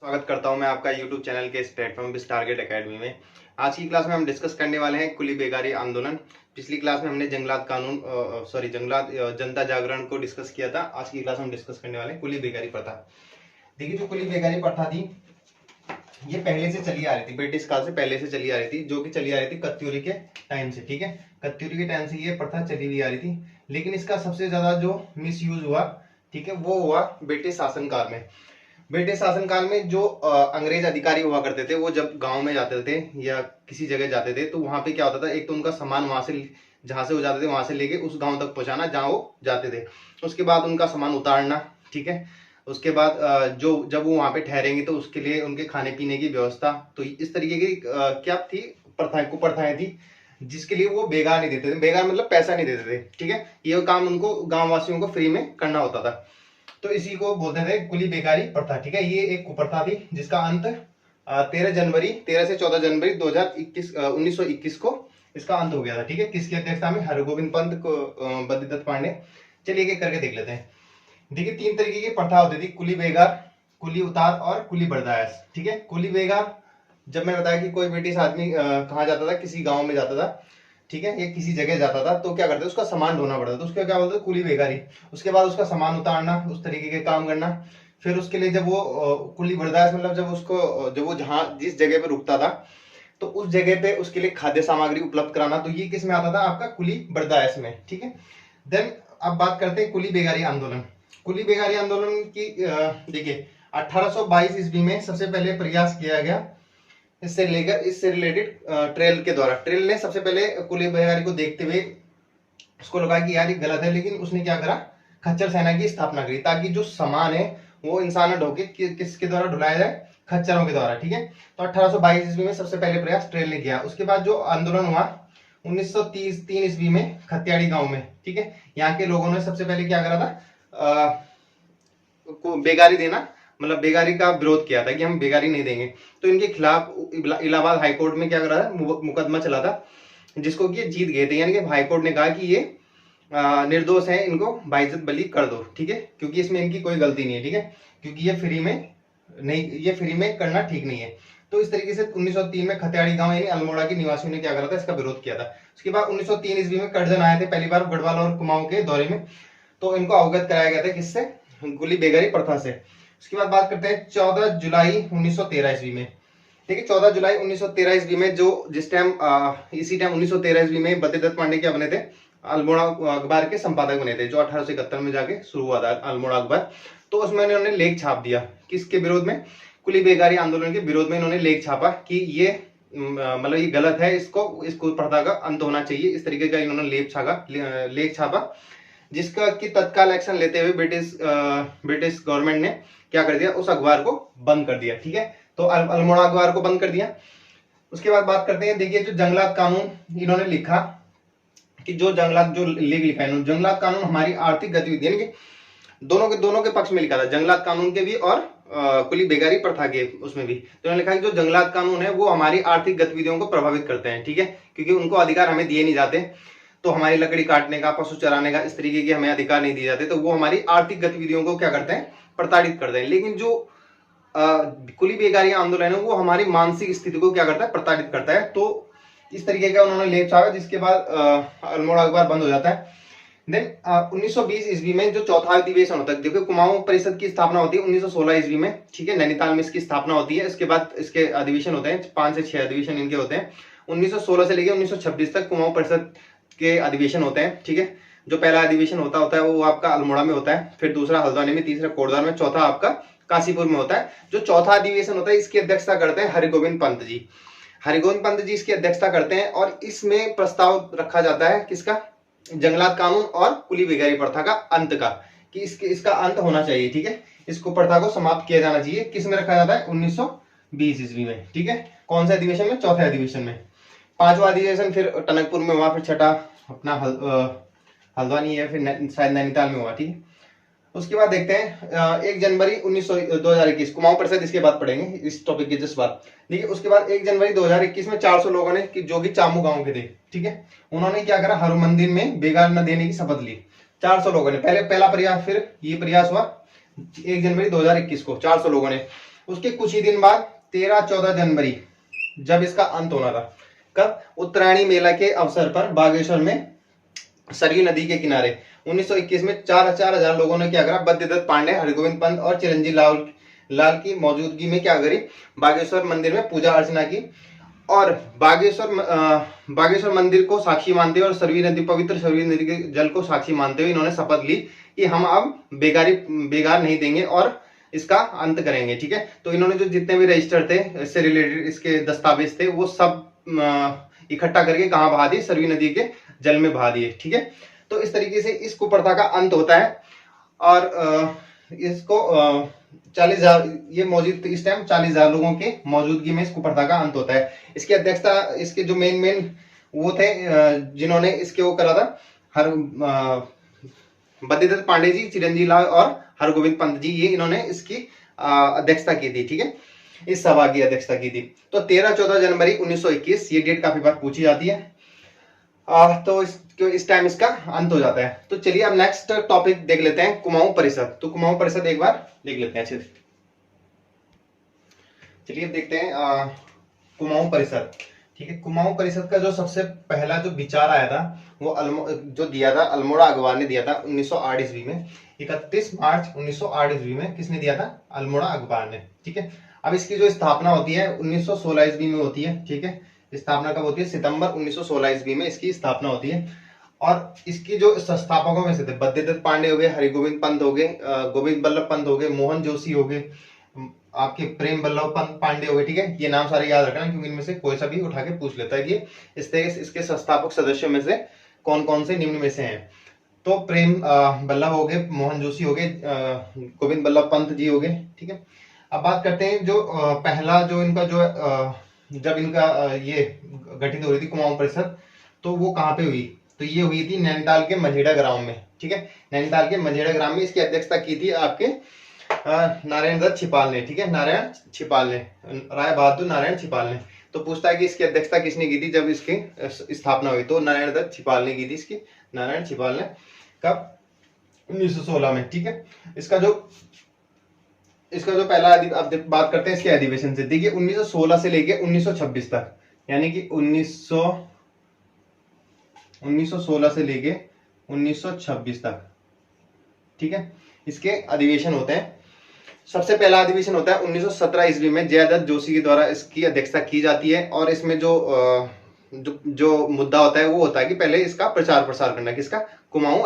स्वागत करता हूं मैं आपका YouTube चैनल के इस प्लेटफॉर्म बिस टारगेट एकेडमी में। आज की क्लास में हम डिस्कस करने वाले हैं कुली बेगारी आंदोलन। पिछली क्लास में हमने जंगलात कानून जंगलात जनता जागरण को डिस्कस किया था। आज की क्लास में हम डिस्कस करने वाले हैं कुली बेगारी प्रथा। देखिए, जो कुली बेगारी प्रथा थी ये पहले से चली आ रही थी, ब्रिटिश काल से पहले से चली आ रही थी, जो कि चली आ रही थी कत्यूरी के टाइम से। ठीक है, कत्यूरी के टाइम से ये प्रथा चली हुई आ रही थी, लेकिन इसका सबसे ज्यादा जो मिस यूज हुआ, ठीक है, वो हुआ ब्रिटिश शासनकाल में। ब्रिटिश शासनकाल में जो अंग्रेज अधिकारी हुआ करते थे, वो जब गांव में जाते थे या किसी जगह जाते थे, तो वहां पे क्या होता था, एक तो उनका सामान वहां से, जहां से वो जाते थे वहां से लेके उस गांव तक पहुंचाना जहां वो जाते थे। उसके बाद उनका सामान उतारना, ठीक है। उसके बाद जो जब वो वहां पे ठहरेंगे तो उसके लिए उनके खाने पीने की व्यवस्था। तो इस तरीके की क्या थी, कुप्रथाएं थी, जिसके लिए वो बेगार नहीं देते थे। बेगार मतलब पैसा नहीं देते थे, ठीक है। ये काम उनको गांव वासियों को फ्री में करना होता था, तो इसी को बोलते थे कुली बेगारी प्रथा। ठीक है, ये एक कुप्रथा थी जिसका अंत 13 से 14 जनवरी 1921 को इसका अंत हो गया था। ठीक है, किसकी अध्यक्षता में? हरगोविंद पंत को, बद्रीदत्त पांडे। चलिए एक करके देख लेते हैं। देखिए, 3 तरीके की प्रथा होती थी, कुली बेगार, कुली उतार और कुली बर्दाश्त। ठीक है, कुली बेगार, जब मैं बताया कि कोई ब्रिटिश आदमी कहाँ जाता था, किसी गांव में जाता था, ठीक है, ये किसी जगह जाता था, तो क्या करते, उसका सामान ढोना पड़ता था, उसको क्या बोलते हैं, कुली बेगारी। उसके बाद उसका सामान उतारना, उस तरीके के काम करना। फिर उसके लिए जब वो कुली बर्दाश्त मतलब जब वो जहां जिस जगह पे रुकता था, तो उस जगह पे उसके लिए खाद्य सामग्री उपलब्ध कराना। तो ये किस में आता था? आपका कुली बर्दाश्त में। ठीक है, देन अब बात करते हैं कुली बेगारी आंदोलन। कुली बेगारी आंदोलन की देखिए, 1822 ईस्वी में सबसे पहले प्रयास किया गया इससे रिलेटेड ट्रेल के द्वारा। ट्रेल ने सबसे पहले कुली बेगारी को देखते हुए उसको लगा कि यार ये गलत है, लेकिन उसने क्या करा, खच्चर सेना की स्थापना करी, ताकि जो सामान है वो इंसान ढोके किसके द्वारा ढुलाया जाए, खच्चरों के द्वारा। ठीक है, तो 1822 ईस्वी में सबसे पहले प्रयास ट्रेल ने किया। उसके बाद जो आंदोलन हुआ 1933 ईस्वी में खत्याड़ी गांव में। ठीक है, यहाँ के लोगों ने सबसे पहले क्या करा था, बेगारी देना, मतलब बेगारी का विरोध किया था कि हम बेगारी नहीं देंगे। तो इनके खिलाफ इलाहाबाद हाईकोर्ट में क्या करा था, मुकदमा चला था, जिसको कि जीत गए थे। यानी कि हाईकोर्ट ने कहा कि ये निर्दोष है, इनको बाइज्जत बरी कर दो। ठीक है, क्योंकि इसमें इनकी कोई गलती नहीं है। ठीक है, क्योंकि ये फ्री में करना ठीक नहीं है। तो इस तरीके से 1903 में खत्याड़ी गांव यानी अल्मोड़ा के निवासियों ने क्या करा था, इसका विरोध किया था। उसके बाद 1903 ईस्वी में कर्जन आए थे पहली बार गढ़वाल और कुमाऊं के दौरे में, तो इनको अवगत कराया गया था किससे, कुली बेगारी प्रथा से। उसके बाद बात करते हैं 14 जुलाई 1913 ईस्वी में। ठीक है, 14 जुलाई 1913 ईस्वी में इसी टाइम 1913 ईस्वी में बद्रीदत्त पांडे क्या बने थे, अल्मोड़ा अखबार के संपादक बने थे, जो 1871 में जाके शुरू हुआ था अल्मोड़ा अखबार। तो उसमें इन्होंने लेख छाप दिया, किसके विरोध में, कुली बेगारी आंदोलन के विरोध में। इन्होंने लेख छापा कि ये मतलब ये गलत है, इसको प्रथा का अंत होना चाहिए। इस तरीके का इन्होंने लेख छापा, जिसका कि तत्काल एक्शन लेते हुए ब्रिटिश गवर्नमेंट ने क्या कर दिया, उस अखबार को बंद कर दिया। ठीक है, तो अल्मोड़ा अखबार को बंद कर दिया। उसके बाद बात करते हैं, देखिए, जो जंगलात कानून इन्होंने लिखा कि जो लेख लिखा है, जंगलात कानून हमारी आर्थिक गतिविधि, यानी कि दोनों के पक्ष में लिखा था, जंगलात कानून के भी और कुली बेगारी प्रथा के उसमें भी। तो उन्होंने लिखा कि जो जंगलात कानून है वो हमारी आर्थिक गतिविधियों को प्रभावित करते हैं। ठीक है, क्योंकि उनको अधिकार हमें दिए नहीं जाते, तो हमारी लकड़ी काटने का, पशु चराने का, इस तरीके के हमें अधिकार नहीं दिए जाते, तो वो हमारी आर्थिक गतिविधियों को क्या करते हैं, प्रताड़ित करते हैं। लेकिन जो कुली बेगारी आंदोलन है वो हमारी मानसिक स्थिति को क्या करता है, प्रताड़ित करता है। तो इस तरीके का उन्होंने लेख छापा, जिसके बाद अल्मोड़ा अखबार बंद हो जाता है। देन 1920 ईस्वी में जो चौथा अधिवेशन होता है, देखो, कुमाऊं परिषद की स्थापना होती है 1916 ईस्वी में। ठीक है, नैनीताल में इसकी स्थापना होती है। इसके बाद इसके अधिवेशन होते हैं, 5 से 6 अधिवेशन इनके होते हैं। 1916 से लेकर 1926 तक कुमाऊं परिषद के अधिवेशन होते हैं। ठीक है, जो पहला अधिवेशन होता है वो आपका अल्मोड़ा में होता है, फिर दूसरा हल्द्वानी में, तीसरा कोटद्वार में, चौथा आपका काशीपुर में होता है। जो चौथा अधिवेशन होता है इसकी अध्यक्षता करते हैं हरिगोविंद पंत जी। हरिगोविंद पंत जी इसकी अध्यक्षता करते हैं, और इसमें प्रस्ताव रखा जाता है किसका, जंगलात कानून और कुली बेगारी प्रथा का अंत का, कि इसका अंत होना चाहिए। ठीक है, इसको प्रथा को समाप्त किया जाना चाहिए। किस में रखा जाता है, 1920 ईस्वी में। ठीक है, कौन से अधिवेशन में, चौथे अधिवेशन में। 5वां अधिवेशन फिर टनकपुर में हुआ, फिर छठा अपना हल्द्वानी है, फिर शायद नैनीताल में हुआ। ठीक है, उसके बाद देखते हैं 1 जनवरी 2021 कुमाऊं परिषद, इसके बाद पढ़ेंगे इस टॉपिक के जिस बात। देखिए, उसके बाद 1 जनवरी 2021 में 400 लोगों ने, जो कि चामू गांव के थे, ठीक है, उन्होंने क्या करा, हर मंदिर में बेगार न देने की शपथ ली। 400 लोगों ने, पहला प्रयास, फिर ये प्रयास हुआ 1 जनवरी 2021 को 400 लोगों ने। उसके कुछ ही दिन बाद 13-14 जनवरी जब इसका अंत होना था, कब, उत्तरायणी मेला के अवसर पर बागेश्वर में सरयू नदी के किनारे 1921 में 4,000 लोगों ने क्या करा, बद्रीदत्त पांडे, हरगोविंद पंत और चिरंजीव लाल की मौजूदगी में क्या करी, बागेश्वर मंदिर में पूजा अर्चना की और बागेश्वर मंदिर को साक्षी मानते हुए और सरयू नदी, पवित्र सरयू नदी के जल को साक्षी मानते हुए इन्होंने शपथ ली कि हम अब बेगार नहीं देंगे और इसका अंत करेंगे। ठीक है, तो इन्होंने जो जितने भी रजिस्टर थे इससे रिलेटेड इसके दस्तावेज थे वो सब इकट्ठा करके कहाँ बहा दिए, सरयू नदी के जल में बहा दिए। ठीक है, तो इस तरीके से इस कुप्रथा का अंत होता है और इसको 40,000 ये मौजूद इस टाइम 40,000 लोगों के मौजूदगी में इस कुप्रथा का अंत होता है। इसकी अध्यक्षता इसके जो मेन वो थे जिन्होंने इसके वो करा था, बद्रीदत्त पांडे जी, चिरंजीव लाल और हरगोविंद पंत जी, ये इन्होंने इसकी अध्यक्षता की थी। ठीक है, इस सभा की अध्यक्षता की थी। तो 13-14 जनवरी 1921 ये डेट काफी बार पूछी जाती है। तो इस टाइम इसका अंत हो जाता है। तो चलिए अब नेक्स्ट टॉपिक देख लेते हैं, कुमाऊं परिषद। तो कुमाऊं परिषद एक बार देख लेते हैं अच्छे से। चलिए देखते हैं कुमाऊं परिषद। ठीक है, कुमाऊं परिषद का जो सबसे पहला जो विचार आया था वो जो दिया था अल्मोड़ा अखबार ने दिया था 1908 ईस्वी में। 31 मार्च 1908 ईस्वी में किसने दिया था, अल्मोड़ा अखबार ने। ठीक है, अब इसकी जो स्थापना होती है 1916 ईस्वी में होती है। ठीक है, स्थापना कब होती है, सितंबर 1916 ईस्वी में इसकी स्थापना होती है। और इसकी जो संस्थापकों में से थे बद्रीदत्त पांडे हो गए, हरिगोविंद पंत हो गए, गोविंद बल्लभ पंत हो गए, मोहन जोशी हो गए, आपके प्रेम बल्लभ पांडे हो गए। ठीक है, ये नाम सारे याद रखना क्योंकि इनमें से कोई सा भी उठा के पूछ लेता है कि इसके संस्थापक सदस्यों में से कौन कौन से निम्न में से हैं। तो प्रेम बल्लभ हो गए, मोहन जोशी हो गए, गोविंद बल्लभ पंत जी हो गए। ठीक है, अब बात करते हैं जो पहला जो इनका जो जब इनका ये गठित हो रही थी कुमाऊं परिषद, तो वो कहाँ पे हुई, तो ये हुई थी नैनीताल के मझेड़ा ग्राम में। ठीक है, नैनीताल के मझेड़ा ग्राम में इसकी अध्यक्षता की थी आपके नारायण दत्त छिपाल ने। ठीक है, नारायण छिपाल ने, राय बहादुर नारायण छिपाल ने। तो पूछता है कि इसकी अध्यक्षता किसने की थी जब इसकी स्थापना हुई, तो नारायण दत्त छिपाल ने की थी इसकी, नारायण छिपाल ने। कब, 1916 में। ठीक है, इसका जो पहला अब बात करते हैं इसके अधिवेशन से। देखिए 1916 से लेके 1926 तक, यानी कि 1916 से लेके 1926 तक। ठीक है, इसके अधिवेशन होते हैं। सबसे पहला अधिवेशन होता है 1917 ईस्वी में, जयदत्त जोशी के द्वारा इसकी अध्यक्षता की जाती है। और इसमें जो मुद्दा होता है वो होता है कि पहले इसका प्रचार प्रसार करना, किसका, कुमाऊं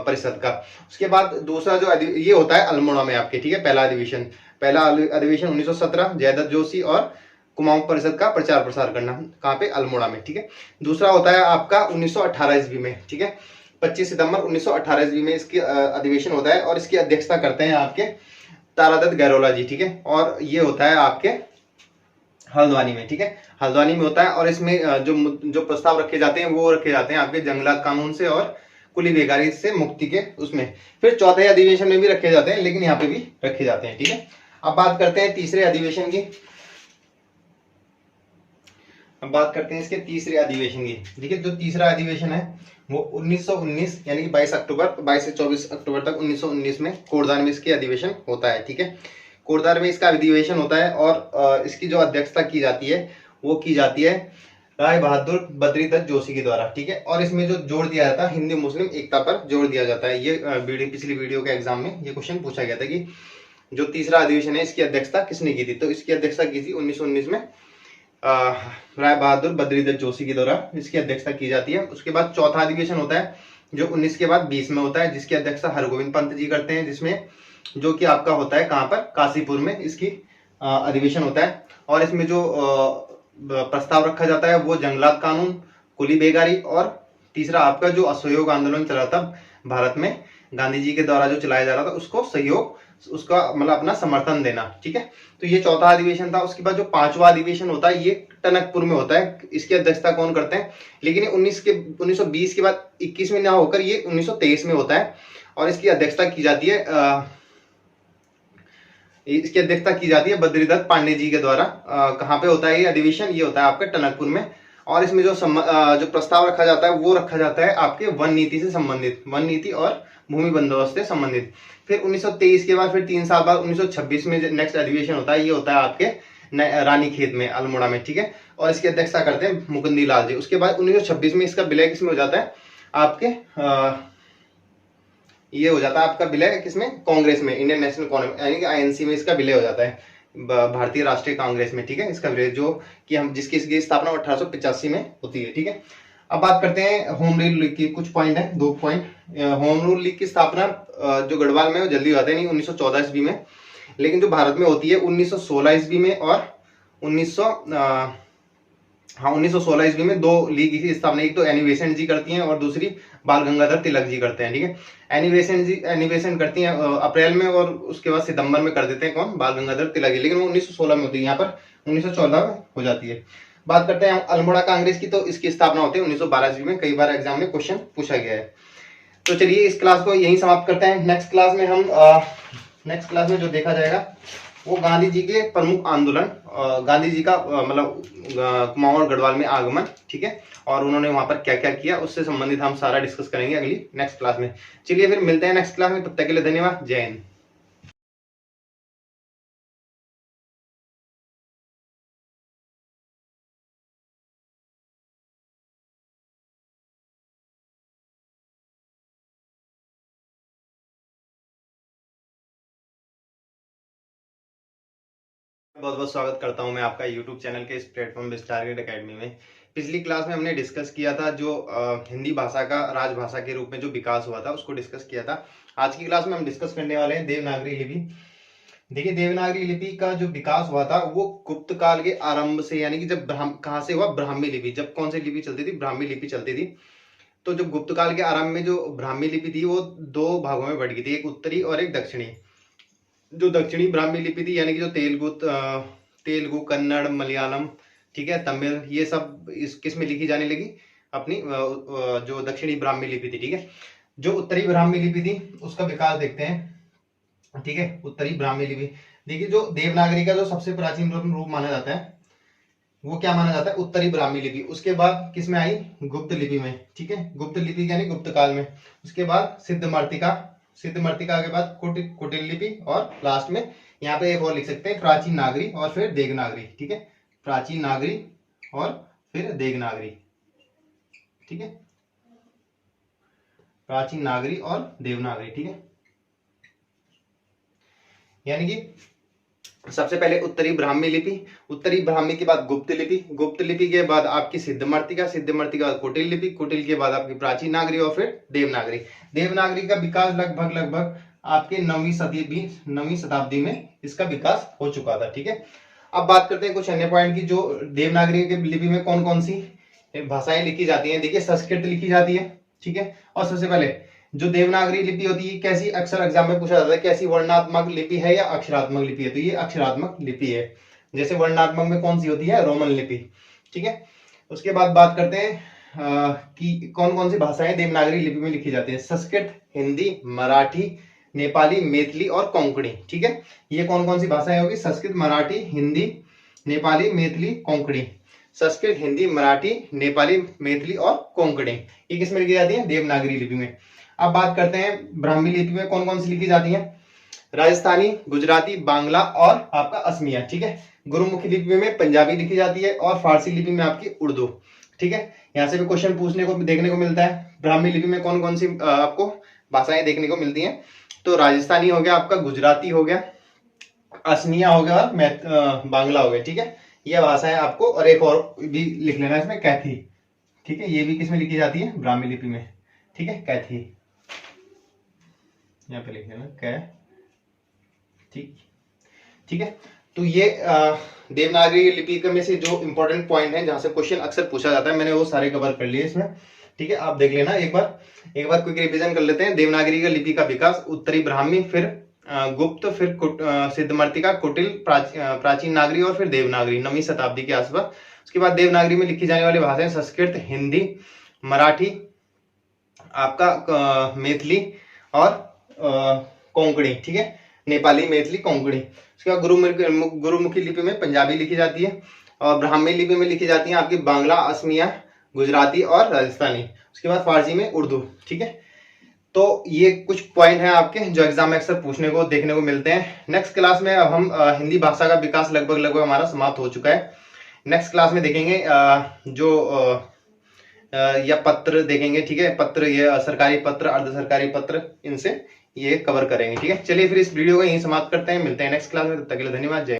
परिषद का। उसके बाद दूसरा जो ये होता है अल्मोड़ा में आपके। ठीक है, पहला अधिवेशन 1917 जयदत्त जोशी और कुमाऊं परिषद का प्रचार प्रसार करना, कहाँ पे, अल्मोड़ा में। ठीक है, दूसरा होता है आपका 1918 ईस्वी में। ठीक है, 25 सितंबर 1918 ईस्वी में इसकी अधिवेशन होता है और इसकी अध्यक्षता करते हैं आपके तारादत्त गैरोला जी। ठीक है, और ये होता है आपके हल्द्वानी में। ठीक है, हल्द्वानी में होता है। और इसमें जो प्रस्ताव रखे जाते हैं वो रखे जाते हैं आपके जंगलात कानून से और कुली बेगारी से मुक्ति के उसमें। फिर चौथे अधिवेशन में भी रखे जाते हैं, लेकिन यहाँ पे भी रखे जाते हैं। ठीक है, अब बात करते हैं तीसरे अधिवेशन की। अब बात करते हैं इसके तीसरे अधिवेशन की। देखिए जो तीसरा अधिवेशन है वो 1919 यानी कि 22 से 24 अक्टूबर तक 1919 में कोटद्वार में इसकी अधिवेशन होता है। ठीक है, कोटद्वार में इसका अधिवेशन होता है और इसकी जो अध्यक्षता की जाती है वो की जाती है राय बहादुर बद्रीदत्त जोशी के द्वारा। ठीक है, और इसमें जो जोर दिया जाता है हिंदू मुस्लिम एकता पर जोर दिया जाता है। ये पिछली वीडियो के एग्जाम में ये क्वेश्चन पूछा गया था कि जो तीसरा अधिवेशन है इसकी अध्यक्षता किसने की थी, तो इसकी अध्यक्षता की थी 1919 में राय बहादुर बद्रीदत्त जोशी के द्वारा इसकी अध्यक्षता की जाती है। उसके बाद चौथा अधिवेशन होता है जो 19 के बाद 20 में होता है, जिसकी अध्यक्षता हरगोविंद पंत जी करते हैं, जिसमें जो कि आपका होता है कहाँ पर, काशीपुर में इसकी अधिवेशन होता है। और इसमें जो प्रस्ताव रखा जाता है वो जंगलात कानून, कुली बेगारी और तीसरा आपका जो असहयोग आंदोलन चला था भारत में गांधी जी के द्वारा जो चलाया जा रहा था उसको सहयोग, उसका मतलब अपना समर्थन देना। ठीक है, तो ये चौथा अधिवेशन था। उसके बाद जो पांचवा अधिवेशन होता है ये टनकपुर में होता है। इसकी अध्यक्षता कौन करते हैं, लेकिन 1920 के बाद 21 में ना होकर ये 1923 में होता है और इसकी अध्यक्षता की जाती है बद्रीदत्त पांडे जी के द्वारा। कहाँ पे होता है ये अधिवेशन, ये होता है आपका टनकपुर में। और इसमें जो प्रस्ताव रखा जाता है वो रखा जाता है आपके वन नीति से संबंधित, वन नीति और भूमि बंदोबस्त से संबंधित। फिर 1923 के बाद फिर 3 साल बाद 1926 में नेक्स्ट अधिवेशन होता है, ये होता है आपके रानीखेत में, अल्मोड़ा में, ठीक है। और इसकी अध्यक्षता करते हैं मुकुंदी लाल जी। उसके बाद 1926 में इसका विलय किसमें हो जाता है आपके ये हो जाता है आपका विलय किसमें, कांग्रेस में, इंडियन नेशनल कांग्रेस यानी कि आईएनसी में इसका विलय हो जाता है, भारतीय राष्ट्रीय कांग्रेस में, ठीक है। इसका विलय जो कि हम जिसकी स्थापना 1885 में होती है, ठीक है। अब बात करते हैं होम रूल लीग की, कुछ पॉइंट है, 2 पॉइंट। होम रूल लीग की स्थापना जो गढ़वाल में वो जल्दी हो जाती है, नहीं 1914 ईस्वी में, लेकिन जो भारत में होती है 1916 ईस्वी में और 1916 ईस्वी में 2 लीग की स्थापना, एक तो एनी बेसेंट जी करती हैं और दूसरी बाल गंगाधर तिलक जी करते हैं, ठीक है। एनी बेसेंट करती हैं अप्रैल में और उसके बाद सितंबर में कर देते हैं कौन, बाल गंगाधर तिलक जी, लेकिन वो 1916 में होती है, यहाँ पर 1914 में हो जाती है। बात करते हैं अल्मोड़ा कांग्रेस की, तो इसकी स्थापना होती है 1912 ईस्वी में, कई बार एग्जाम में क्वेश्चन पूछा गया है। तो चलिए इस क्लास को यहीं समाप्त करते हैं। नेक्स्ट क्लास में जो देखा जाएगा वो गांधी जी के प्रमुख आंदोलन, गांधी जी का मतलब कुमाऊं और गढ़वाल में आगमन, ठीक है, और उन्होंने वहां पर क्या क्या किया उससे संबंधित हम सारा डिस्कस करेंगे अगली नेक्स्ट क्लास में। चलिए फिर मिलते हैं नेक्स्ट क्लास में, तब तक के लिए धन्यवाद, जय हिंद। बहुत बहुत स्वागत करता हूं मैं आपका YouTube चैनल के इस प्लेटफॉर्म विस्तारगेट एकेडमी में। पिछली क्लास में हमने डिस्कस किया था जो हिंदी भाषा का राजभाषा के रूप में जो विकास हुआ था उसको डिस्कस किया था। आज की क्लास में हम डिस्कस करने वाले हैं देवनागरी लिपि। देखिए देवनागरी लिपि का जो विकास हुआ था वो गुप्त काल के आरंभ से, यानी कि जब कहाँ से हुआ, ब्राह्मी लिपि, जब कौन सी लिपि चलती थी, ब्राह्मी लिपि चलती थी। तो जो गुप्त काल के आरंभ में जो ब्राह्मी लिपि थी वो 2 भागों में बढ़ गई थी, एक उत्तरी और एक दक्षिणी। जो दक्षिणी ब्राह्मी लिपि थी यानी कि जो तेलुगु कन्नड़ मलयालम, ठीक है, तमिल, ये सब इस किस में लिखी जाने लगी, अपनी जो दक्षिणी ब्राह्मी लिपि थी, ठीक है। जो उत्तरी ब्राह्मी लिपि थी उसका विकास देखते हैं, ठीक है। उत्तरी ब्राह्मी लिपि, देखिए जो देवनागरी का जो सबसे प्राचीन रूप माना जाता है वो क्या माना जाता है, उत्तरी ब्राह्मी लिपि। उसके बाद किस में आई, गुप्त लिपि में, ठीक है, गुप्त लिपि यानी गुप्त काल में। उसके बाद सिद्धमर्तिका के बाद कुटिल लिपि, और लास्ट में यहाँ पे एक और लिख सकते हैं प्राचीन नागरी और फिर देवनागरी, ठीक है, प्राचीन नागरी और फिर देवनागरी, ठीक है, प्राचीन नागरी और देवनागरी, ठीक है। यानी कि सबसे पहले उत्तरी ब्राह्मी लिपि, उत्तरी ब्राह्मी के बाद गुप्त लिपि के बाद आपकी सिद्धमर्तिका के बाद कुटिल लिपि, कुटिल के बाद आपकी प्राचीन नागरी और फिर देवनागरी का विकास लगभग आपके 9वीं शताब्दी में इसका विकास हो चुका था, ठीक है। अब बात करते हैं कुछ अन्य पॉइंट की, जो देवनागरी के लिपि में कौन कौन सी भाषाएं लिखी जाती हैं। देखिए संस्कृत लिखी जाती है, ठीक है, और सबसे पहले जो देवनागरी लिपि होती है कैसी, अक्सर एग्जाम में पूछा जाता है कैसी वर्णात्मक लिपि है या अक्षरात्मक लिपि है, तो ये अक्षरात्मक लिपि है। जैसे वर्णात्मक में कौन सी होती है, रोमन लिपि, ठीक है। उसके बाद बात करते हैं कि कौन कौन सी भाषाएं देवनागरी लिपि में लिखी जाती है। संस्कृत, हिंदी, मराठी, नेपाली, मैथिली और कोंकणी, ठीक है। ये कौन कौन सी भाषाएं होगी, संस्कृत, मराठी, हिंदी, नेपाली, मैथिली, कोंकणी। संस्कृत, हिंदी, मराठी, नेपाली, मैथिली और कोंकणी, ये किस में लिखी जाती है, देवनागरी लिपि में। अब बात करते हैं ब्राह्मी लिपि में कौन कौन सी लिखी जाती है। राजस्थानी, गुजराती, बांग्ला और आपका असमिया, ठीक है। गुरुमुखी लिपि में पंजाबी लिखी जाती है और फारसी लिपि में आपकी उर्दू, ठीक है। यहाँ से भी क्वेश्चन पूछने को देखने को मिलता है। ब्राह्मी लिपि में कौन कौन सी आपको भाषाएं देखने को मिलती हैं, तो राजस्थानी हो गया आपका, गुजराती हो गया, असमिया हो गया और बांग्ला हो गया, ठीक है। ये भाषाएं आपको, और एक और भी लिख लेना इसमें, कैथी, ठीक है, ये भी किसमें लिखी जाती है, ब्राह्मी लिपि में, ठीक है, कैथी, यहाँ पे लिख लेना कै, ठीक है। तो ये देवनागरी लिपि में से जो इंपॉर्टेंट पॉइंट है जहां से क्वेश्चन अक्सर पूछा जाता है, मैंने वो सारे कवर कर लिए इसमें, ठीक है। आप देख लेना एक बार क्विक रिवीजन कर लेते हैं। देवनागरी का लिपि का विकास, उत्तरी ब्राह्मी, फिर गुप्त, फिर सिद्धमर्तिका, कुटिल, प्राचीन नागरी और फिर देवनागरी 9वीं शताब्दी के आसपास। उसके बाद देवनागरी में लिखी जाने वाली भाषाएं संस्कृत, हिंदी, मराठी, आपका मैथिली और कोंकणी, ठीक है, नेपाली, मैथिली, कोंकणी। उसके बाद गुरुमुखी लिपि में पंजाबी लिखी जाती है और ब्राह्मी लिपि में लिखी जाती हैं आपकी बांग्ला, असमिया, गुजराती और राजस्थानी। उसके बाद फारसी में उर्दू। ठीक है, तो ये कुछ पॉइंट हैं आपके जो एग्जाम में अक्सर पूछने को देखने को मिलते हैं। नेक्स्ट क्लास में अब हम हिंदी भाषा का विकास लगभग हमारा समाप्त हो चुका है। नेक्स्ट क्लास में देखेंगे या पत्र देखेंगे। ठीक है, पत्र, ये सरकारी पत्र, अर्ध सरकारी पत्र, इनसे ये कवर करेंगे। ठीक है, चलिए फिर इस वीडियो को यहीं समाप्त करते हैं, मिलते हैं नेक्स्ट क्लास में, तब तक के लिए धन्यवाद, जय।